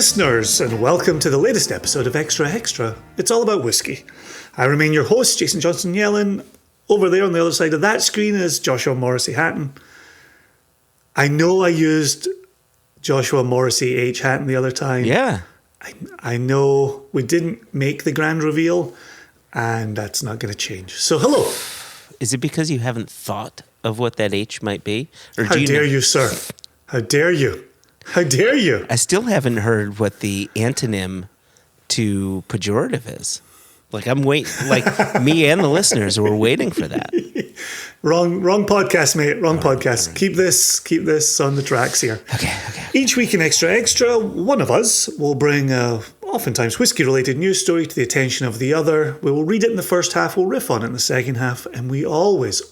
listeners, and welcome to the latest episode of Extra Extra. It's all about whiskey. I remain your host, Jason Johnson Yellen. Over there on the other side of that screen is Joshua Morrissey Hatton. I know I used Joshua Morrissey H. Hatton the other time. Yeah. I know we didn't make the grand reveal, and that's not going to change. So, hello. Is it because you haven't thought of what that H might be? Or How dare you, sir? How dare you? How dare you? I still haven't heard what the antonym to pejorative is. Like, I'm waiting, like me and the listeners were waiting for that. Wrong podcast, mate. Wrong podcast. Right. Keep this on the tracks here. Okay. Each week in Extra Extra, one of us will bring a oftentimes whiskey-related news story to the attention of the other. We will read it in the first half, we'll riff on it in the second half, and we always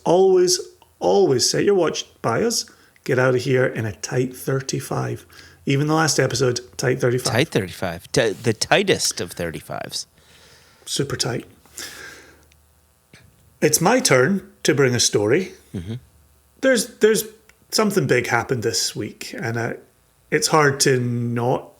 set your watch by us. Get out of here in a tight 35. Even the last episode, tight 35. Tight 35. The tightest of 35s. Super tight. It's my turn to bring a story. Mm-hmm. There's something big happened this week, and it's hard to not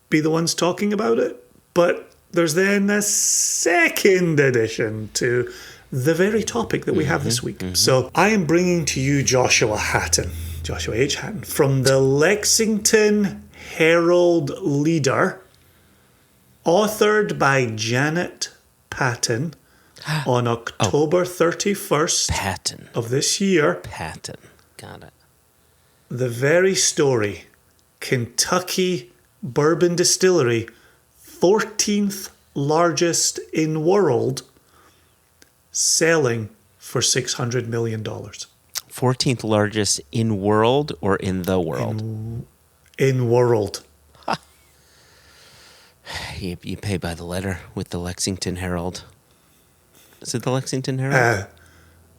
be the ones talking about it. But there's then a second addition to the very topic that we have this week. Mm-hmm. So I am bringing to you Joshua H. Hatton, from the Lexington Herald Leader, authored by Janet Patton on October 31st of this year. Patton, got it. The very story, Kentucky Bourbon Distillery, 14th largest in world, selling for $600 million. 14th largest in world or in the world? In world. You pay by the letter with the Lexington Herald. Is it the Lexington Herald?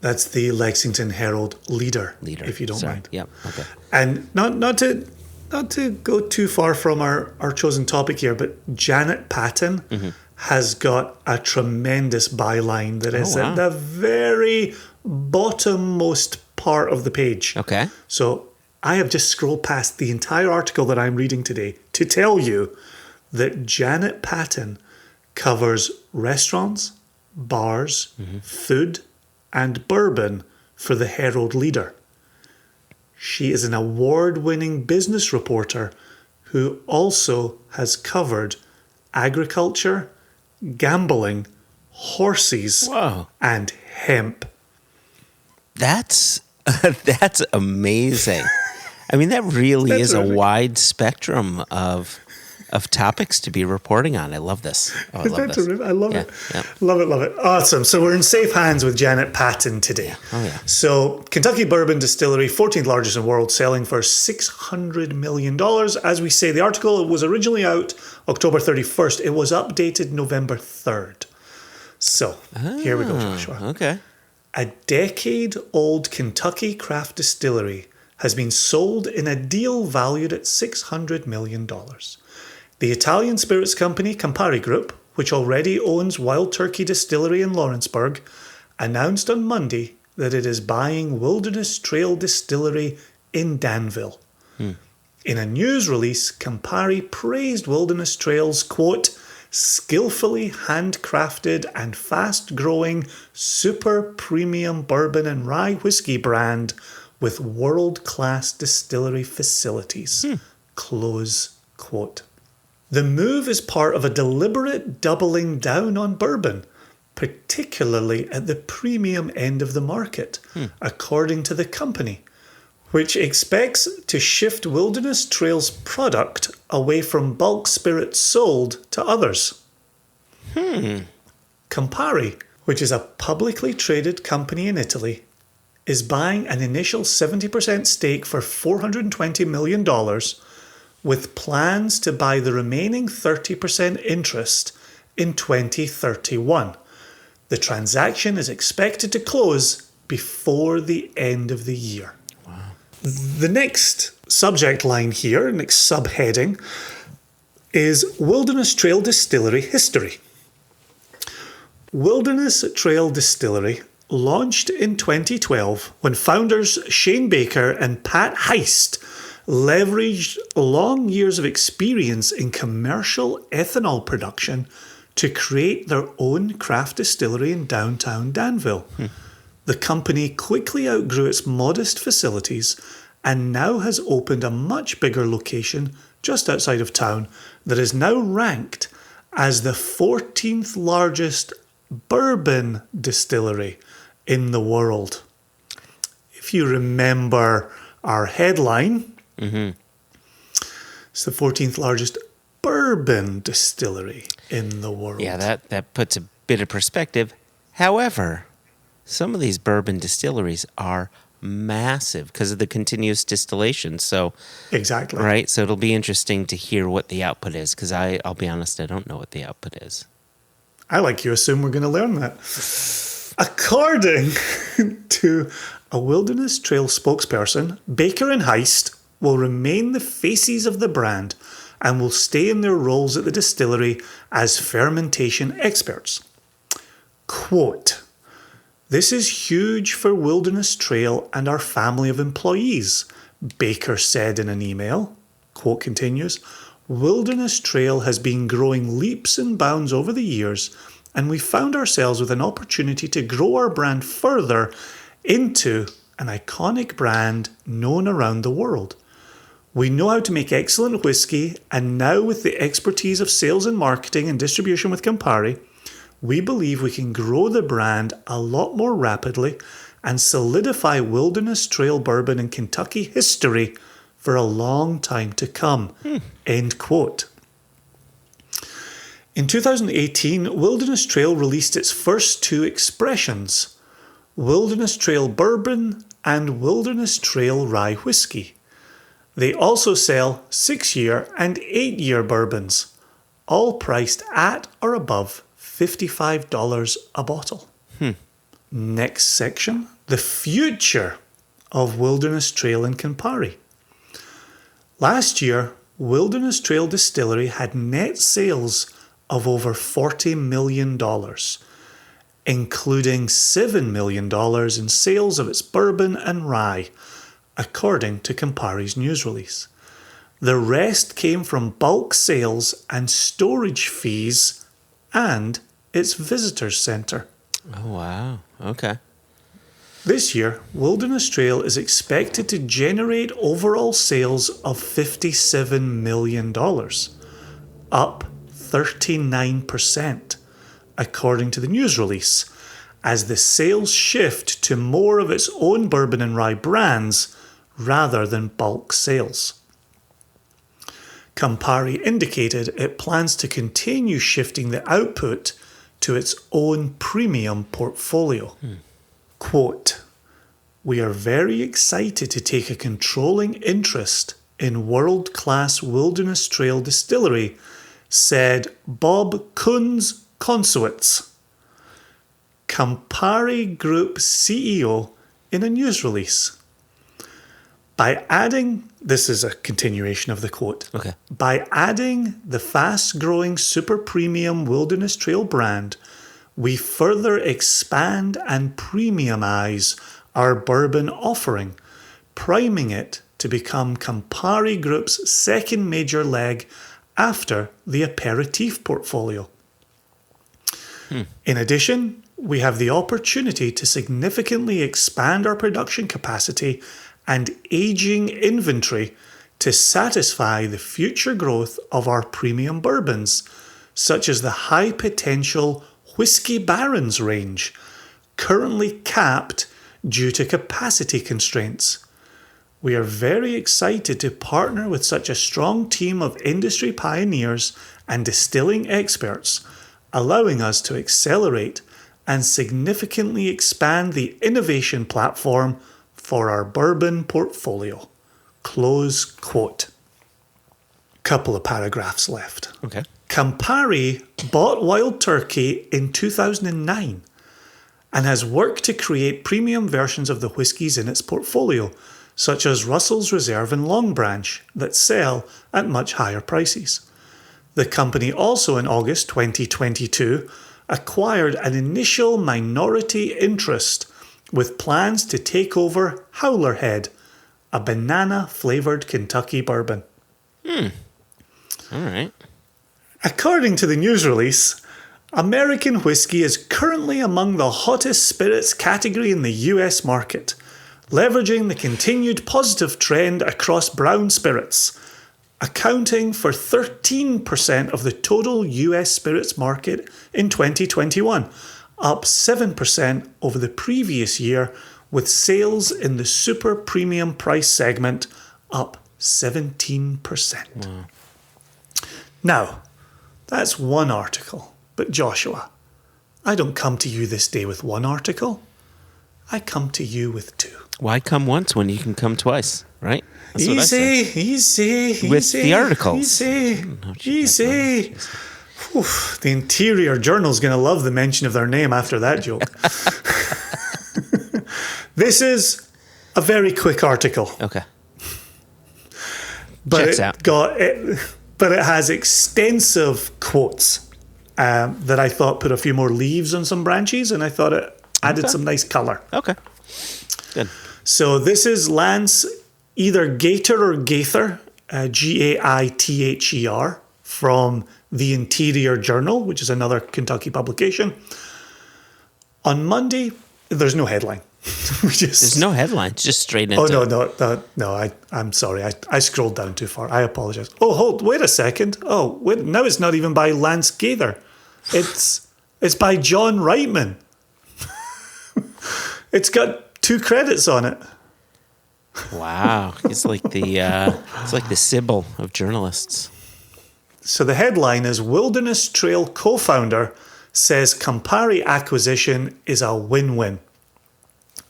That's the Lexington Herald Leader, if you don't mind. Yep. Okay. And not to go too far from our chosen topic here, but Janet Patton has got a tremendous byline that is at the very bottommost part of the page. Okay. So I have just scrolled past the entire article that I'm reading today to tell you that Janet Patton covers restaurants, bars, food, and bourbon for the Herald Leader. She is an award-winning business reporter who also has covered agriculture, gambling, horses, and hemp. That's amazing. I mean, that really is a wide spectrum of topics to be reporting on. I love this. I love this. I love it. Yeah. Love it. Awesome. So we're in safe hands with Janet Patton today. Yeah. So Kentucky Bourbon Distillery, 14th largest in the world, selling for $600 million. As we say, the article was originally out October 31st. It was updated November 3rd. So here we go, Joshua. Okay. A decade-old Kentucky craft distillery has been sold in a deal valued at $600 million. The Italian spirits company Campari Group, which already owns Wild Turkey Distillery in Lawrenceburg, announced on Monday that it is buying Wilderness Trail Distillery in Danville. In a news release, Campari praised Wilderness Trail's, quote, skillfully handcrafted and fast-growing super premium bourbon and rye whiskey brand with world-class distillery facilities, close quote. The move is part of a deliberate doubling down on bourbon, particularly at the premium end of the market, according to the company, which expects to shift Wilderness Trail's product away from bulk spirits sold to others. Campari, which is a publicly traded company in Italy, is buying an initial 70% stake for $420 million, with plans to buy the remaining 30% interest in 2031. The transaction is expected to close before the end of the year. Wow. The next subject line here, next subheading, is Wilderness Trail Distillery history. Wilderness Trail Distillery launched in 2012 when founders Shane Baker and Pat Heist leveraged long years of experience in commercial ethanol production to create their own craft distillery in downtown Danville. The company quickly outgrew its modest facilities and now has opened a much bigger location just outside of town that is now ranked as the 14th largest bourbon distillery in the world. If you remember our headline, it's the 14th largest bourbon distillery in the world. Yeah, that puts a bit of perspective. However, some of these bourbon distilleries are massive because of the continuous distillation. So exactly. Right? So it'll be interesting to hear what the output is because I'll be honest, I don't know what the output is. I like you assume we're going to learn that. According to a Wilderness Trail spokesperson, Baker and Heist will remain the faces of the brand and will stay in their roles at the distillery as fermentation experts. Quote, "This is huge for Wilderness Trail and our family of employees," Baker said in an email. Quote continues, "Wilderness Trail has been growing leaps and bounds over the years, and we found ourselves with an opportunity to grow our brand further into an iconic brand known around the world. We know how to make excellent whiskey, and now with the expertise of sales and marketing and distribution with Campari, we believe we can grow the brand a lot more rapidly and solidify Wilderness Trail bourbon in Kentucky history for a long time to come." End quote. In 2018, Wilderness Trail released its first two expressions, Wilderness Trail Bourbon and Wilderness Trail Rye Whiskey. They also sell 6-year and 8-year bourbons, all priced at or above $55 a bottle. Next section, the future of Wilderness Trail and Campari. Last year, Wilderness Trail Distillery had net sales of over $40 million, including $7 million in sales of its bourbon and rye, according to Campari's news release. The rest came from bulk sales and storage fees and its visitors centre. Oh, wow. Okay. This year, Wilderness Trail is expected to generate overall sales of $57 million, up 39%, according to the news release, as the sales shift to more of its own bourbon and rye brands rather than bulk sales. Campari indicated it plans to continue shifting the output to its own premium portfolio. Quote, "We are very excited to take a controlling interest in world-class Wilderness Trail Distillery," said Bob Kunz-Consowitz, Campari Group CEO, in a news release. By adding, this is a continuation of the quote, Okay. "By adding the fast-growing super premium Wilderness Trail brand, we further expand and premiumize our bourbon offering, priming it to become Campari Group's second major leg after the aperitif portfolio. In addition, we have the opportunity to significantly expand our production capacity and aging inventory to satisfy the future growth of our premium bourbons, such as the high potential Whiskey Barons range, currently capped due to capacity constraints. We are very excited to partner with such a strong team of industry pioneers and distilling experts, allowing us to accelerate and significantly expand the innovation platform for our bourbon portfolio." Close quote. Couple of paragraphs left. Okay. Campari bought Wild Turkey in 2009 and has worked to create premium versions of the whiskies in its portfolio, such as Russell's Reserve and Long Branch, that sell at much higher prices. The company also in August 2022 acquired an initial minority interest with plans to take over Howler Head, a banana-flavoured Kentucky bourbon. All right. According to the news release, American whiskey is currently among the hottest spirits category in the US market, leveraging the continued positive trend across brown spirits, accounting for 13% of the total US spirits market in 2021, up 7% over the previous year, with sales in the super premium price segment up 17%. Wow. Now, that's one article. But Joshua, I don't come to you this day with one article. I come to you with two. Why come once when you can come twice, right? That's what I say. Easy. With the articles. Easy. Oof, the Interior Journal's going to love the mention of their name after that joke. This is a very quick article. Okay. But Checks out. But it has extensive quotes that I thought put a few more leaves on some branches, and I thought it added some nice colour. Okay. Good. So this is Lance, either Gaither or Gaither, Gaither, from the Interior Journal, which is another Kentucky publication. On Monday, there's no headline. There's no headline, just straight into No, I'm sorry. I scrolled down too far. I apologize. Oh, wait a second. Oh, wait, now it's not even by Lance Gaither. It's by John Reitman. It's got 2 credits on it. Wow. It's like the Sybil of journalists. So the headline is Wilderness Trail co-founder says Campari acquisition is a win-win.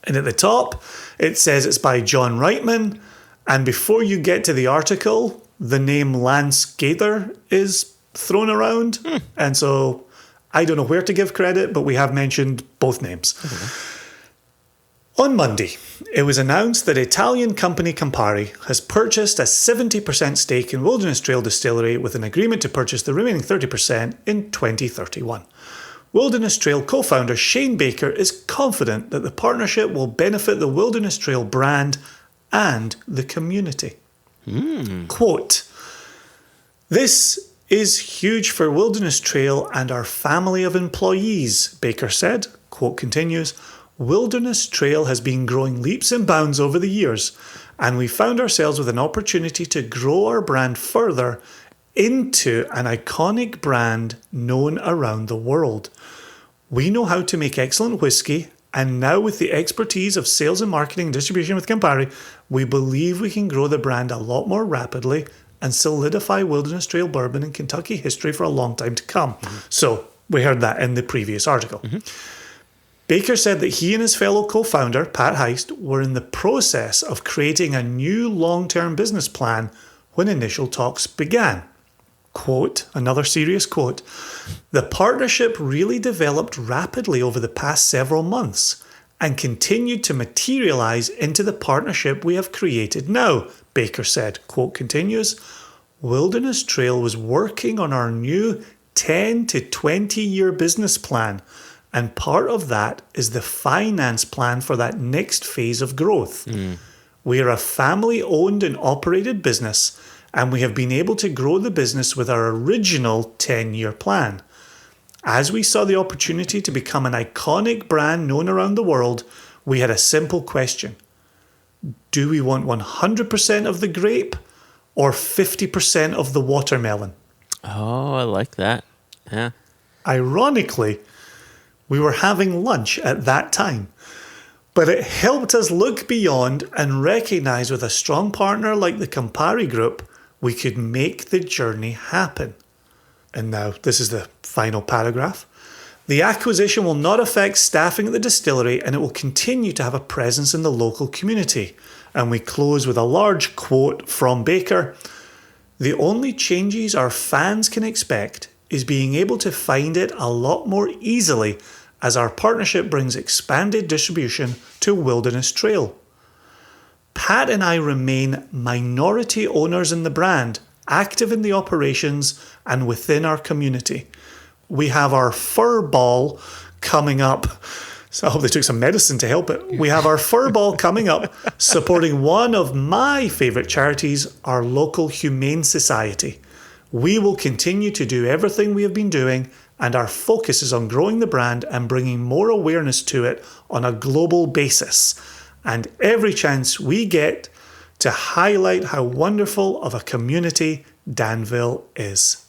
And at the top, it says it's by John Reitman. And before you get to the article, the name Lance Gaither is thrown around. And so I don't know where to give credit, but we have mentioned both names. On Monday, it was announced that Italian company Campari has purchased a 70% stake in Wilderness Trail Distillery with an agreement to purchase the remaining 30% in 2031. Wilderness Trail co-founder Shane Baker is confident that the partnership will benefit the Wilderness Trail brand and the community. Quote, "This is huge for Wilderness Trail and our family of employees," Baker said. Quote continues, "Wilderness Trail has been growing leaps and bounds over the years, and we found ourselves with an opportunity to grow our brand further into an iconic brand known around the world. We know how to make excellent whiskey, and now with the expertise of sales and marketing and distribution with Campari, we believe we can grow the brand a lot more rapidly and solidify Wilderness Trail bourbon in Kentucky history for a long time to come." So we heard that in the previous article. Baker said that he and his fellow co-founder, Pat Heist, were in the process of creating a new long-term business plan when initial talks began. Quote, another serious quote, "The partnership really developed rapidly over the past several months and continued to materialize into the partnership we have created now," Baker said. Quote continues, "Wilderness Trail was working on our new 10 to 20-year business plan, and part of that is the finance plan for that next phase of growth. We are a family-owned and operated business, and we have been able to grow the business with our original 10-year plan. As we saw the opportunity to become an iconic brand known around the world, we had a simple question. Do we want 100% of the grape or 50% of the watermelon?" Oh, I like that. Yeah. Ironically, we were having lunch at that time, but it helped us look beyond and recognize with a strong partner like the Campari Group, we could make the journey happen. And now, this is the final paragraph. "The acquisition will not affect staffing at the distillery, and it will continue to have a presence in the local community." And we close with a large quote from Baker. "The only changes our fans can expect is being able to find it a lot more easily as our partnership brings expanded distribution to Wilderness Trail. Pat and I remain minority owners in the brand, active in the operations and within our community. We have our fur ball coming up So I hope they took some medicine to help it. We have our fur ball coming up, supporting one of my favourite charities, our local Humane Society. We will continue to do everything we have been doing, and our focus is on growing the brand and bringing more awareness to it on a global basis. And every chance we get to highlight how wonderful of a community Danville is.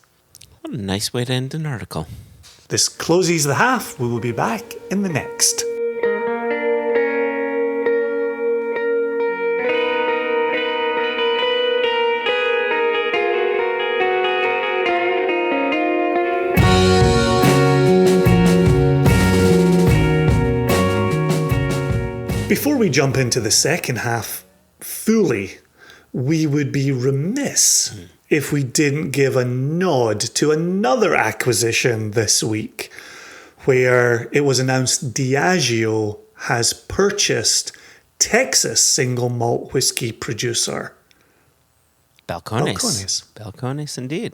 What a nice way to end an article. This closes the half. We will be back in the next. Before we jump into the second half fully, we would be remiss if we didn't give a nod to another acquisition this week, where it was announced Diageo has purchased Texas single malt whiskey producer Balcones. Balcones, indeed.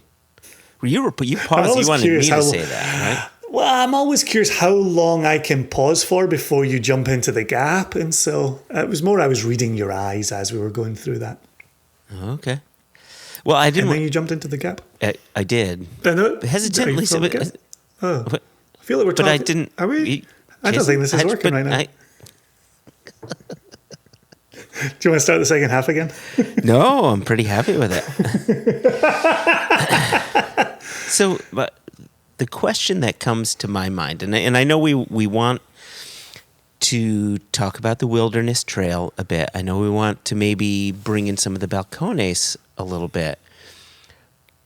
You paused. You wanted me to say that, right? Well, I'm always curious how long I can pause for before you jump into the gap. And so it was more I was reading your eyes as we were going through that. Okay. Well, I didn't. And then you jumped into the gap. I did. Hesitantly. Oh. I feel like we're talking. But I didn't. Are we? I don't think this is working right now. Do you want to start the second half again? No, I'm pretty happy with it. So, but the question that comes to my mind, and I know we want to talk about the Wilderness Trail a bit. I know we want to maybe bring in some of the Balcones a little bit.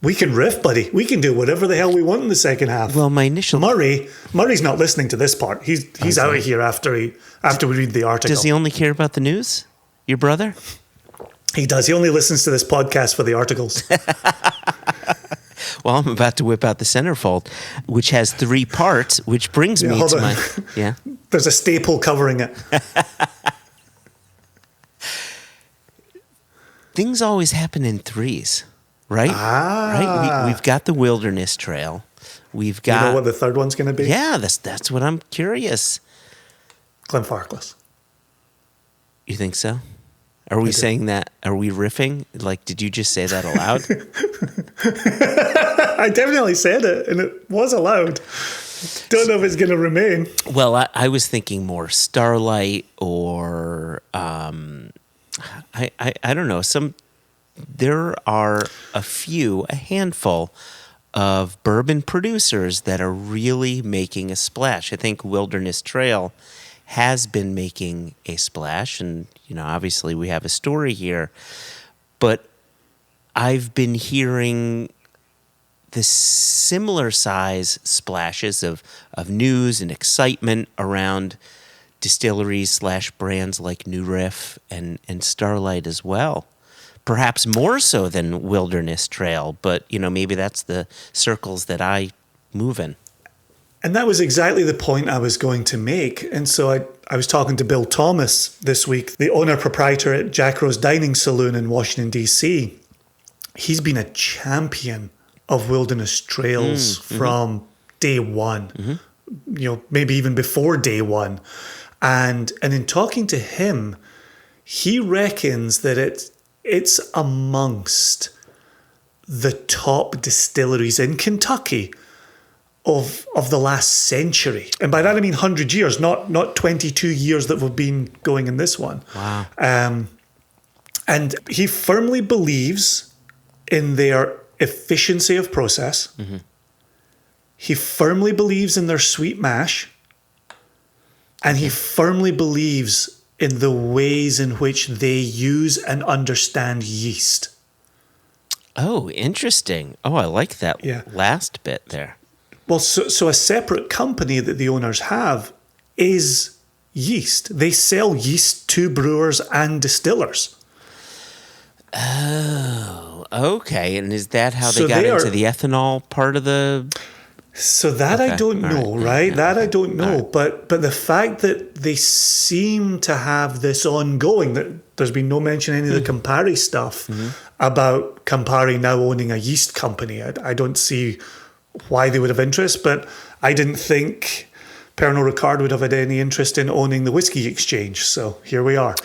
We can riff, buddy. We can do whatever the hell we want in the second half. Well, my initial Murray's not listening to this part. He's out of here after we read the article. Does he only care about the news? Your brother? He does. He only listens to this podcast for the articles. Well, I'm about to whip out the centerfold, which has 3 parts, which brings me to my... Yeah. There's a staple covering it. Things always happen in threes, right? Right? We've got the Wilderness Trail. We've got... You know what the third one's going to be? Yeah, that's what I'm curious. Glenfarclas. You think so? Are we saying that? Are we riffing? Like, did you just say that aloud? I definitely said it, and it was aloud. Don't know if it's going to remain. Well, I was thinking more Starlight or I don't know. There are a handful of bourbon producers that are really making a splash. I think Wilderness Trail has been making a splash, and obviously we have a story here, but I've been hearing the similar size splashes of news and excitement around distilleries / brands like New Riff and Starlight as well. Perhaps more so than Wilderness Trail, but maybe that's the circles that I move in. And that was exactly the point I was going to make. And so I was talking to Bill Thomas this week, the owner-proprietor at Jack Rose Dining Saloon in Washington, D.C. He's been a champion of Wilderness Trails from day one, maybe even before day one. And in talking to him, he reckons that it's amongst the top distilleries in Kentucky of the last century. And by that I mean 100 years, not 22 years that we've been going in this one. Wow. And he firmly believes in their efficiency of process. Mm-hmm. He firmly believes in their sweet mash. And he firmly believes in the ways in which they use and understand yeast. Oh, interesting. Oh, I like that last bit there. Well, so a separate company that the owners have is yeast. They sell yeast to brewers and distillers. Oh, okay. And is that how they got into the ethanol part of the... So that I don't know, right? That I don't know. But the fact that they seem to have this ongoing, that there's been no mention of any of the Campari stuff about Campari now owning a yeast company. I don't see why they would have interest, but I didn't think Pernod Ricard would have had any interest in owning the whiskey exchange. So here we are.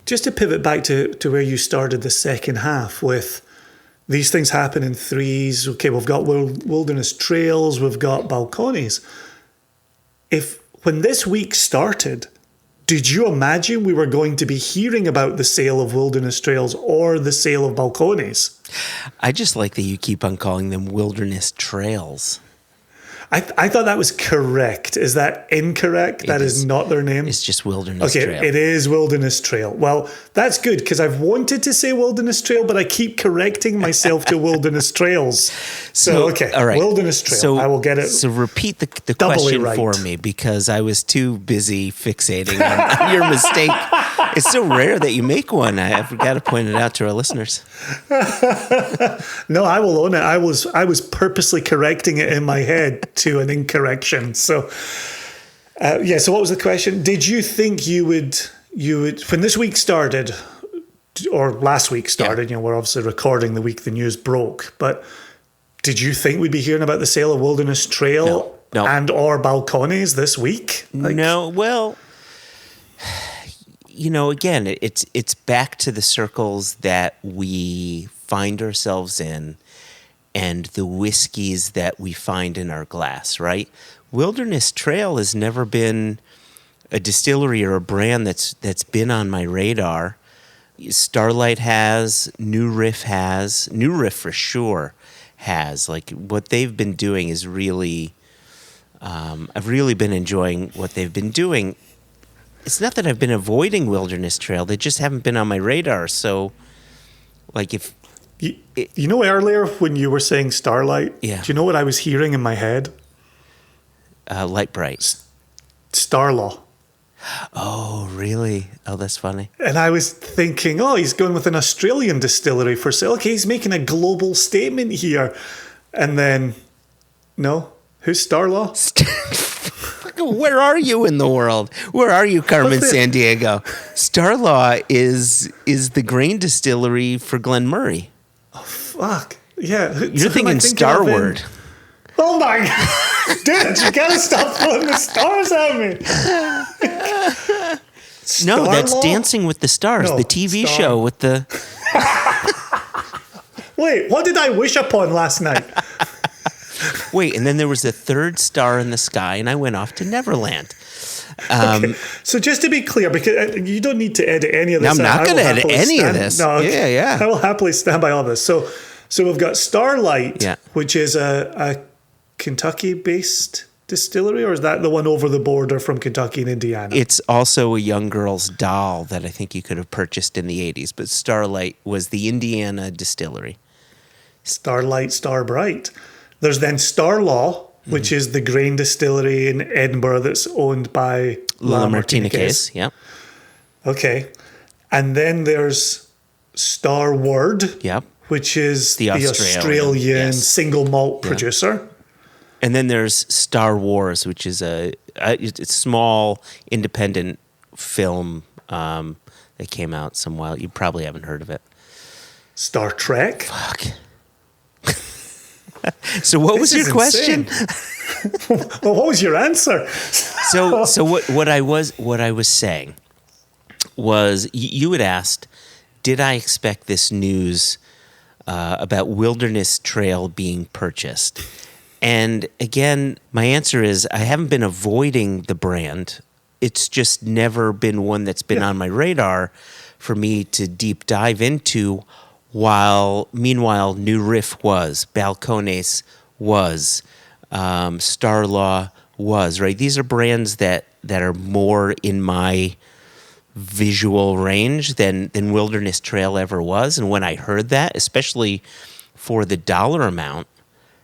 Just to pivot back to where you started the second half with these things happen in threes. Okay, we've got Wilderness Trails, we've got Balcones. When this week started, did you imagine we were going to be hearing about the sale of Wilderness Trails or the sale of Balcones? I just like that you keep on calling them Wilderness Trails. I thought that was correct. Is that incorrect? That is not their name? It's just Wilderness Trail. Okay, it is Wilderness Trail. Well, that's good because I've wanted to say Wilderness Trail, but I keep correcting myself to Wilderness Trails. So okay, all right. Wilderness Trail. So, I will get it. So repeat the question right for me because I was too busy fixating on your mistake. It's so rare that you make one. I've got to point it out to our listeners. No, I will own it. I was purposely correcting it in my head to an incorrection. So, so what was the question? Did you think you would when this week started, or last week started? Yeah. We're obviously recording the week the news broke, but did you think we'd be hearing about the sale of Wilderness Trail and or Balcones this week? No. Well, again, it's back to the circles that we find ourselves in and the whiskeys that we find in our glass, right? Wilderness Trail has never been a distillery or a brand that's been on my radar. Starlight has, New Riff for sure has. Like what they've been doing is really, I've really been enjoying what they've been doing. It's not that I've been avoiding Wilderness Trail; they just haven't been on my radar. So, like if earlier when you were saying Starlight, do you know what I was hearing in my head? Light Bright. Starlaw. Oh, really? Oh, that's funny. And I was thinking, he's going with an Australian distillery for sale. Okay, he's making a global statement here. And then, no, who's Starlaw? Where are you in the world? Where are you, Carmen Sandiego? Starlaw is the grain distillery for Glen Murray. Oh, fuck. Yeah. You're thinking Starward. Oh, my God. Dude, you got to stop throwing the stars at me. No, that's Dancing with the Stars, the TV show with the... Wait, what did I wish upon last night? Wait, and then there was a third star in the sky, and I went off to Neverland. Okay. So just to be clear, because you don't need to edit any of this. I'm not going to edit any of this. No, yeah. I will happily stand by all this. So we've got Starlight, which is a Kentucky-based distillery, or is that the one over the border from Kentucky and Indiana? It's also a young girl's doll that I think you could have purchased in the 80s, but Starlight was the Indiana distillery. Starlight, Starbright. There's then Starlaw, which is the grain distillery in Edinburgh that's owned by La Martiniquez. Yeah. Okay. And then there's Starward, which is the Australian single malt producer. And then there's Star Wars, which is a small independent film that came out some while. You probably haven't heard of it. Star Trek? Fuck. So what was your question? Well, what was your answer? So what I was saying was you had asked, did I expect this news about Wilderness Trail being purchased? And again, my answer is I haven't been avoiding the brand. It's just never been one that's been on my radar for me to deep dive into. Meanwhile, New Riff was, Balcones was, Starlaw was, right? These are brands that are more in my visual range than Wilderness Trail ever was. And when I heard that, especially for the dollar amount,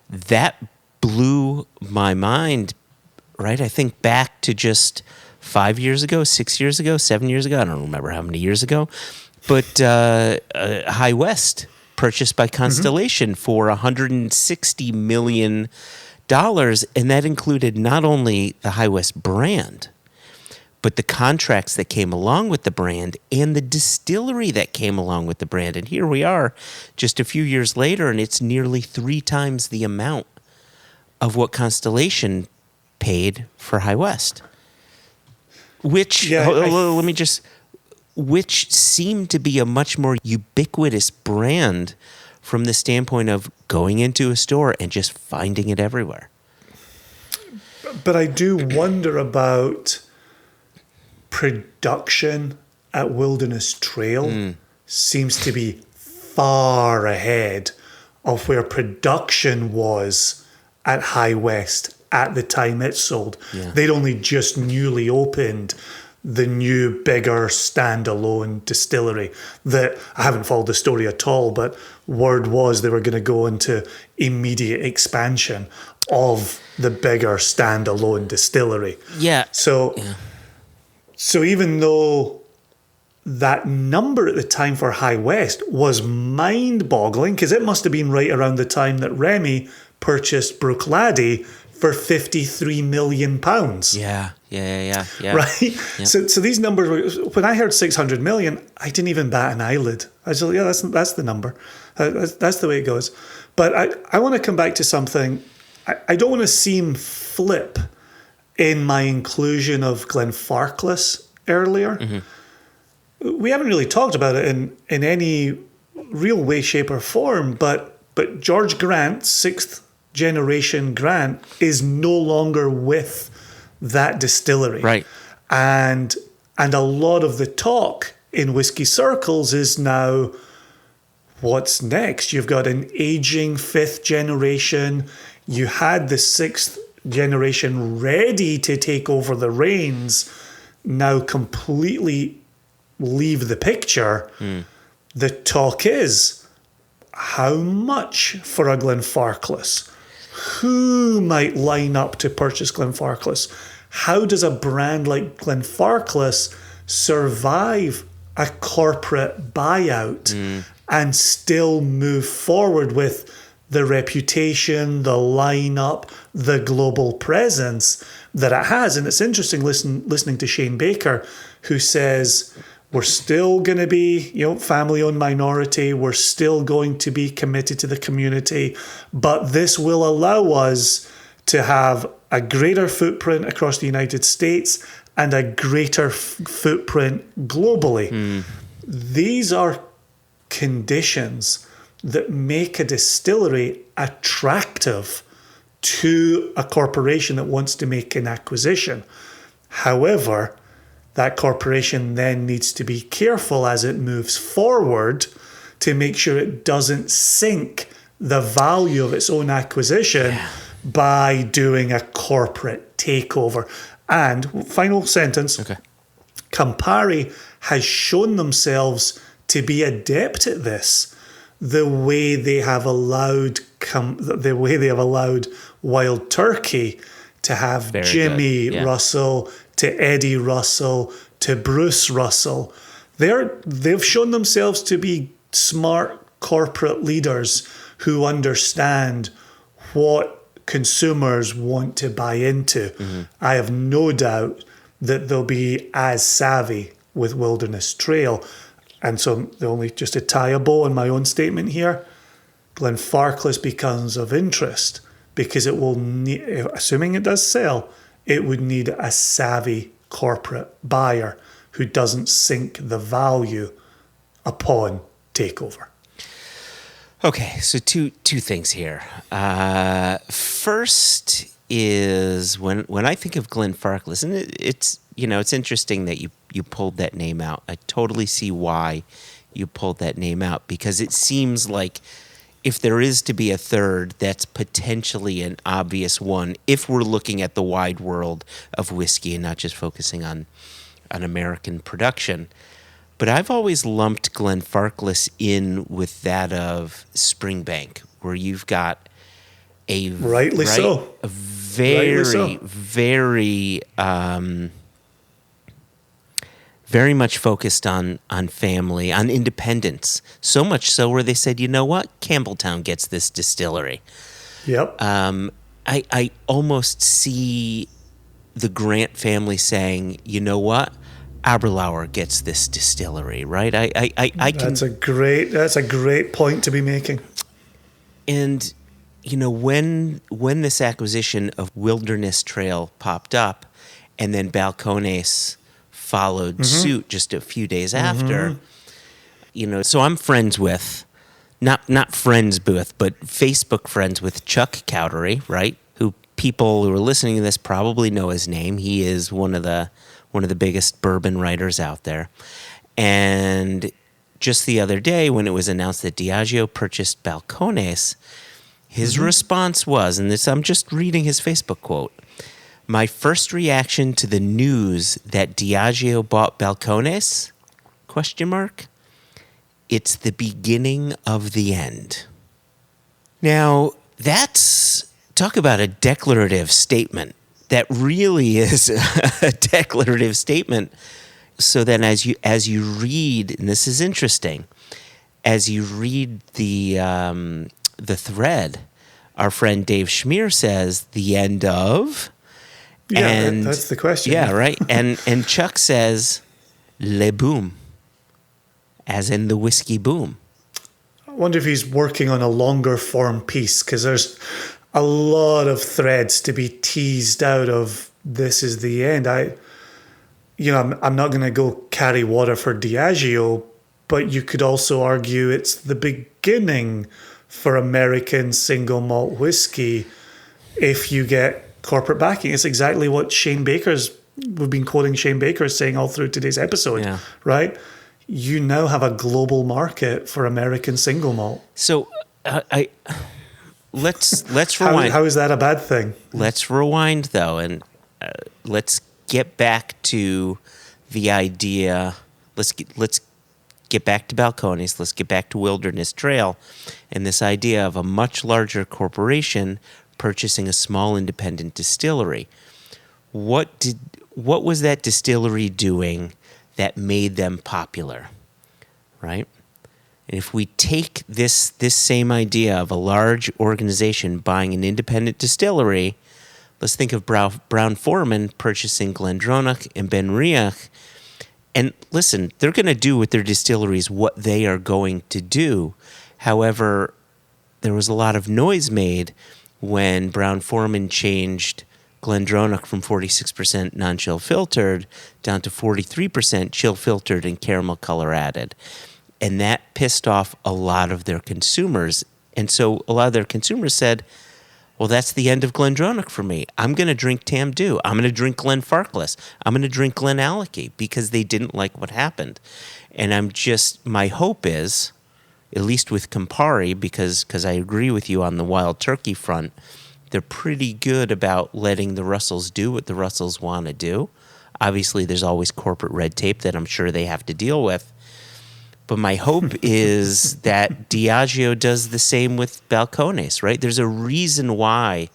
that blew my mind, right? I think back to just 5 years ago, 6 years ago, 7 years ago. I don't remember how many years ago. But High West purchased by Constellation for $160 million. And that included not only the High West brand, but the contracts that came along with the brand and the distillery that came along with the brand. And here we are just a few years later, and it's nearly 3 times the amount of what Constellation paid for High West, which which seemed to be a much more ubiquitous brand from the standpoint of going into a store and just finding it everywhere. But I do wonder about production at Wilderness Trail. Seems to be far ahead of where production was at High West at the time it sold. Yeah. They'd only just newly opened the new, bigger, standalone distillery that I haven't followed the story at all, but word was they were going to go into immediate expansion of the bigger, standalone distillery. Yeah. So even though that number at the time for High West was mind-boggling, because it must have been right around the time that Remy purchased Bruichladdich for £53 million. Yeah. Right? Yep. So these numbers, when I heard 600 million, I didn't even bat an eyelid. I was like, yeah, that's the number. That's the way it goes. But I want to come back to something. I don't want to seem flip in my inclusion of Glenfarclas earlier. Mm-hmm. We haven't really talked about it in any real way, shape, or form, but George Grant, sixth generation Grant, is no longer with that distillery. Right. And a lot of the talk in whiskey circles is now, what's next? You've got an aging fifth generation. You had the sixth generation ready to take over the reins, now completely leave the picture. The talk is, how much for a Glenfarclas? Who might line up to purchase Glenfarclas? How does a brand like Glenfarclas survive a corporate buyout and still move forward with the reputation, the lineup, the global presence that it has? And it's interesting listening to Shane Baker, who says, we're still going to be, family-owned minority. We're still going to be committed to the community. But this will allow us to have a greater footprint across the United States and a greater footprint globally. These are conditions that make a distillery attractive to a corporation that wants to make an acquisition. However, that corporation then needs to be careful as it moves forward to make sure it doesn't sink the value of its own acquisition by doing a corporate takeover. And final sentence, Campari has shown themselves to be adept at this. The way they have allowed Wild Turkey to have Very Jimmy good. Yeah. Russell, to Eddie Russell, to Bruce Russell. They've shown themselves to be smart corporate leaders who understand what consumers want to buy into. I have no doubt that they'll be as savvy with Wilderness Trail. And so only just to tie a bow on my own statement here, Glenfarclas becomes of interest because it will need, assuming it does sell, it would need a savvy corporate buyer who doesn't sink the value upon takeover. Okay, so two things here. First is when I think of Glenfarclas, and it's interesting that you pulled that name out. I totally see why you pulled that name out, because it seems like if there is to be a third, that's potentially an obvious one if we're looking at the wide world of whiskey and not just focusing on American production. But I've always lumped Glenfarclas in with that of Springbank, where you've got a very very much focused on family, on independence. So much so where they said, you know what? Campbelltown gets this distillery. Yep. I almost see the Grant family saying, you know what? Aberlour gets this distillery, right? I can. That's a great point to be making. And when this acquisition of Wilderness Trail popped up, and then Balcones followed suit just a few days after, so I'm friends with, not friends with, but Facebook friends with Chuck Cowdery, right? Who people who are listening to this probably know his name. He is one of the biggest bourbon writers out there. And just the other day when it was announced that Diageo purchased Balcones, his response was, and this, I'm just reading his Facebook quote, "My first reaction to the news that Diageo bought Balcones? ? It's the beginning of the end." Now, talk about a declarative statement. That really is a declarative statement. So then as you read, and this is interesting, as you read the thread, our friend Dave Schmier says, "The end of?" Yeah, and that's the question. Yeah, right. And Chuck says, "Le boom," as in the whiskey boom. I wonder if he's working on a longer form piece, because there's a lot of threads to be teased out of this is the end. I'm not going to go carry water for Diageo, but you could also argue it's the beginning for American single malt whiskey if you get corporate backing. It's exactly what we've been quoting Shane Baker saying all through today's episode, right? You now have a global market for American single malt. So let's rewind. How is that a bad thing? Let's rewind though, and let's get back to the idea. Let's get back to Balcones. Let's get back to Wilderness Trail, and this idea of a much larger corporation purchasing a small independent distillery. What was that distillery doing that made them popular, right? And if we take this same idea of a large organization buying an independent distillery, let's think of Brown-Forman purchasing Glendronach and Ben Riach. And listen, they're going to do with their distilleries what they are going to do. However, there was a lot of noise made when Brown-Forman changed Glendronach from 46% non-chill filtered down to 43% chill filtered and caramel color added. And that pissed off a lot of their consumers. And so a lot of their consumers said, well, that's the end of Glendronach for me. I'm going to drink Tamdhu. I'm going to drink Glenfarclas. I'm going to drink Glenallachie, because they didn't like what happened. And my hope is, at least with Campari, because I agree with you on the wild turkey front, they're pretty good about letting the Russells do what the Russells want to do. Obviously, there's always corporate red tape that I'm sure they have to deal with. But my hope is that Diageo does the same with Balcones, right? There's a reason why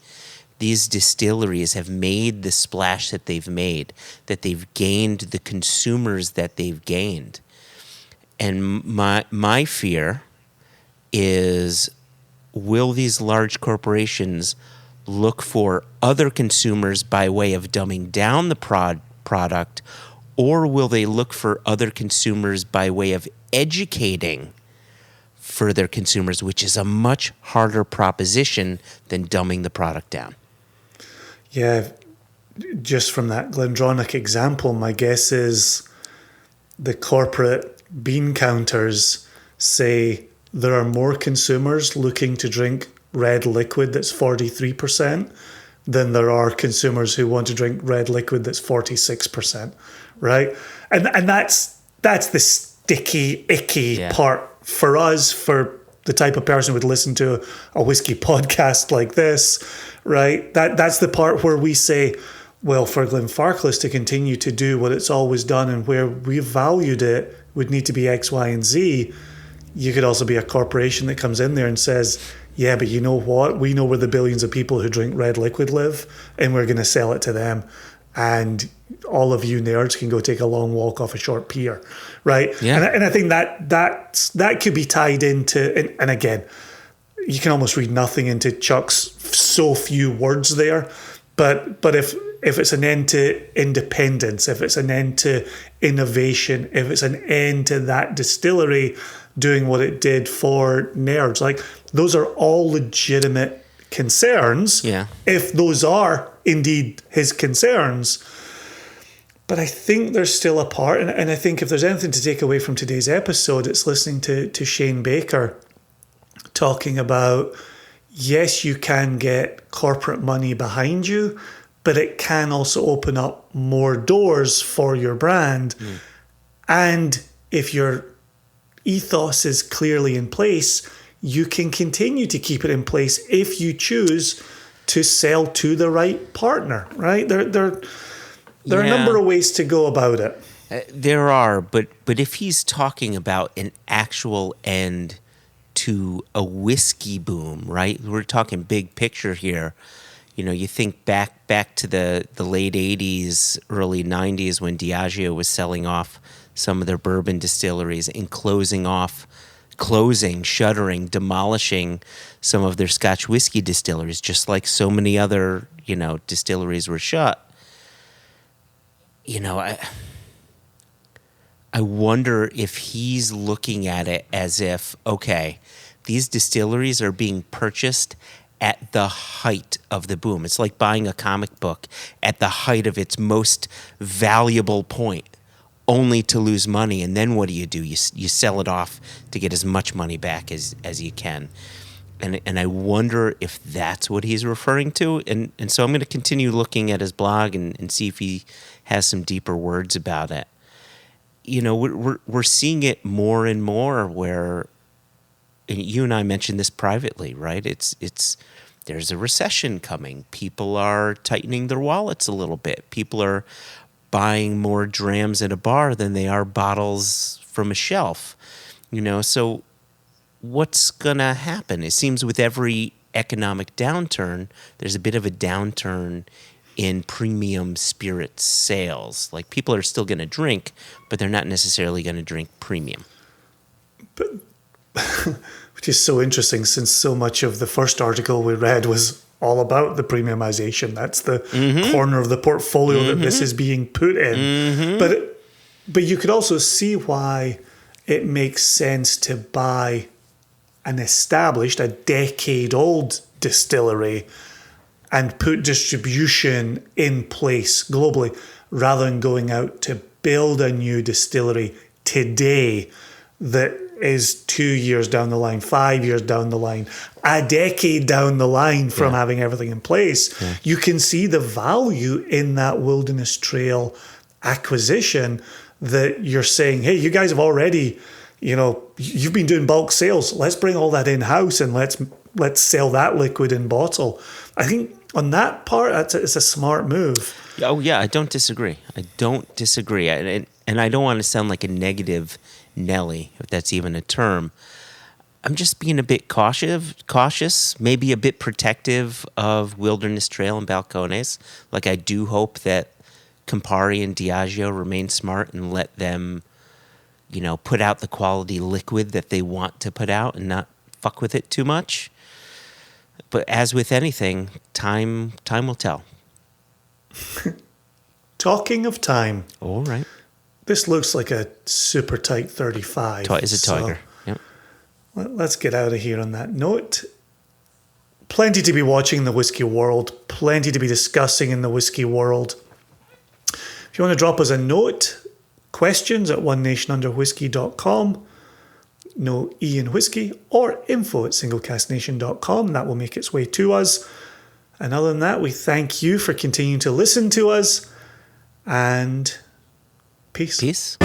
these distilleries have made the splash that they've made, that they've gained the consumers that they've gained. And my fear is, will these large corporations look for other consumers by way of dumbing down the product, or will they look for other consumers by way of educating for their consumers, which is a much harder proposition than dumbing the product down? Yeah, just from that Glendronach example, my guess is the corporate bean counters say there are more consumers looking to drink red liquid that's 43% than there are consumers who want to drink red liquid that's 46%, right? And that's the sticky, icky part for us, for the type of person who would listen to a whiskey podcast like this, right? That's the part where we say, well, for Glenfarclas to continue to do what it's always done and where we've valued it would need to be X, Y, and Z. You could also be a corporation that comes in there and says, yeah, but you know what? We know where the billions of people who drink red liquid live, and we're going to sell it to them. And all of you nerds can go take a long walk off a short pier, right? Yeah. And I think that could be tied into, and again, you can almost read nothing into Chuck's so few words there. But if it's an end to independence, if it's an end to innovation, if it's an end to that distillery doing what it did for nerds, like those are all legitimate concerns, if those are indeed his concerns. But I think there's still a part, and I think if there's anything to take away from today's episode, it's listening to Shane Baker talking about, yes, you can get corporate money behind you, but it can also open up more doors for your brand. And if your ethos is clearly in place, you can continue to keep it in place if you choose to sell to the right partner, right? There are a number of ways to go about it. There are, but if he's talking about an actual end to a whiskey boom, right? We're talking big picture here. You know, you think back to the late 80s, early 90s when Diageo was selling off some of their bourbon distilleries and shuttering, demolishing some of their Scotch whiskey distilleries, just like so many other, distilleries were shut. I wonder if he's looking at it as if, okay, these distilleries are being purchased at the height of the boom. It's like buying a comic book at the height of its most valuable point, only to lose money. And then what do? You sell it off to get as much money back as you can. And I wonder if that's what he's referring to. And so I'm going to continue looking at his blog and see if he has some deeper words about it. We're seeing it more and more where, and you and I mentioned this privately, right? It's there's a recession coming. People are tightening their wallets a little bit. People are buying more drams at a bar than they are bottles from a shelf. So what's gonna happen? It seems with every economic downturn, there's a bit of a downturn in premium spirits sales. Like, people are still going to drink, but they're not necessarily going to drink premium. But which is so interesting, since so much of the first article we read was all about the premiumization. That's the corner of the portfolio that this is being put in. But you could also see why it makes sense to buy an established, a decade-old distillery and put distribution in place globally, rather than going out to build a new distillery today that is 2 years down the line, 5 years down the line, a decade down the line from having everything in place. You can see the value in that Wilderness Trail acquisition, that you're saying, hey, you guys have already, you've been doing bulk sales. Let's bring all that in-house and let's sell that liquid in bottle. I think on that part, it's a smart move. Oh, yeah, I don't disagree. And I don't want to sound like a negative Nelly, if that's even a term. I'm just being a bit cautious, maybe a bit protective of Wilderness Trail and Balcones. Like, I do hope that Campari and Diageo remain smart and let them, put out the quality liquid that they want to put out and not fuck with it too much. But as with anything, time will tell. Talking of time. All right. This looks like a super tight 35. Is a tiger. Yep. Let's get out of here on that note. Plenty to be watching in the whiskey world. Plenty to be discussing in the whiskey world. If you want to drop us a note, questions at onenationunderwhiskey.com. No E in whiskey, or info@singlecasknation.com. That will make its way to us. And other than that, we thank you for continuing to listen to us, and peace.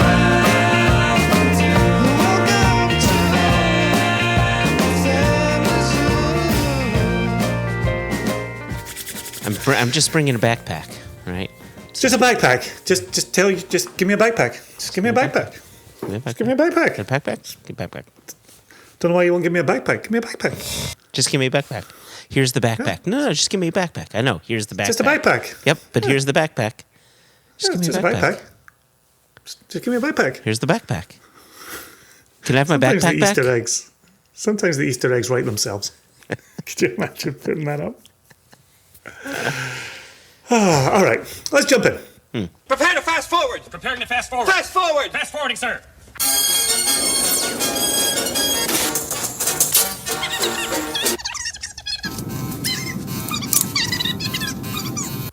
I'm just bringing a backpack, right? Just a backpack. Just give me a backpack. Just give me a backpack. Just give me a backpack. A backpack? Give me a backpack. Don't know why you won't give me a backpack. Give me a backpack. Just give me a backpack. Here's the backpack. Yeah. No, just give me a backpack. I know. Here's the backpack. Just a backpack. Yep, but here's the backpack. Just give me a backpack. Just give me a backpack. Here's the backpack. Can I have my backpack back? Sometimes the Easter eggs write themselves. Could you imagine putting that up? All right, let's jump in. Prepare to fast forward. Preparing to fast forward. Fast forward. Fast forwarding, sir.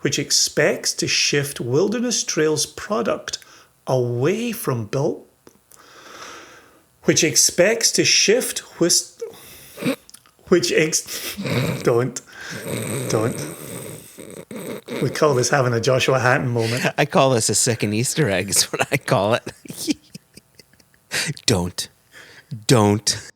which expects to shift Wilderness Trail's product away from bulk, which expects to shift don't. We call this having a Joshua Hatton moment. I call this a second Easter egg is what I call it. Don't.